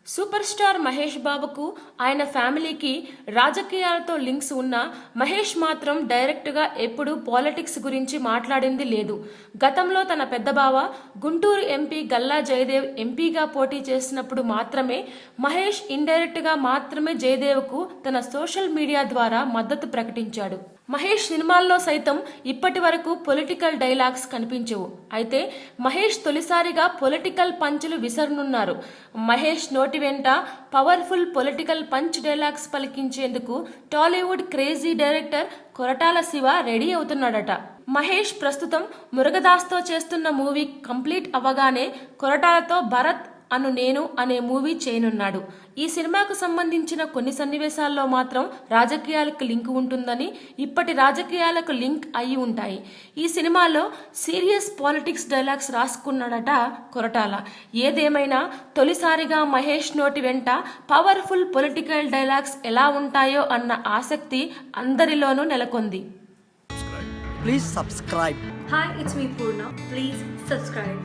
Super star Mahesh బాబుకు ఆయన ఫ్యామిలీకి రాజకీయాలతో లింక్స్ ఉన్న మహేష్ మాత్రం డైరెక్ట్గా ఎప్పుడూ పాలిటిక్స్ గురించి మాట్లాడింది లేదు. గతంలో తన పెద్ద బావ గుంటూరు ఎంపీ గల్లా జయదేవ్ ఎంపీగా పోటీ చేసినప్పుడు మాత్రమే మహేష్ ఇండైరెక్ట్గా మాత్రమే జయదేవ్కు తన సోషల్ మీడియా ద్వారా మద్దతు ప్రకటించాడు. మహేష్ సినిమాల్లో సైతం ఇప్పటి వరకు పొలిటికల్ డైలాగ్స్ కనిపించవు. అయితే మహేష్ తొలిసారిగా పొలిటికల్ పంచులు విసరనున్నారు. మహేష్ నోటి వెంట పవర్ఫుల్ పొలిటికల్ పంచ్ డైలాగ్స్ పలికించేందుకు Tollywood crazy director Koratala Siva ready అవుతున్నాడట. మహేష్ ప్రస్తుతం మురుగదాస్తో చేస్తున్న మూవీ కంప్లీట్ అవ్వగానే కొరటాలతో భరత్ అను నేను అనే మూవీ చేయనున్నాడు. ఈ సినిమాకు సంబంధించిన కొన్ని సన్నివేశాల్లో మాత్రం రాజకీయాలకు లింక్ ఉంటుందని, ఇప్పటి రాజకీయాలకు లింక్ అయి ఉంటాయి. ఈ సినిమాలో సీరియస్ పాలిటిక్స్ డైలాగ్స్ రాసుకున్నాడట కొరటాల. ఏదేమైనా తొలిసారిగా మహేష్ నోటి వెంట పవర్ఫుల్ పొలిటికల్ డైలాగ్స్ ఎలా ఉంటాయో అన్న ఆసక్తి అందరిలోనూ నెలకొంది. Please subscribe. Hi, it's me Purna. Please subscribe.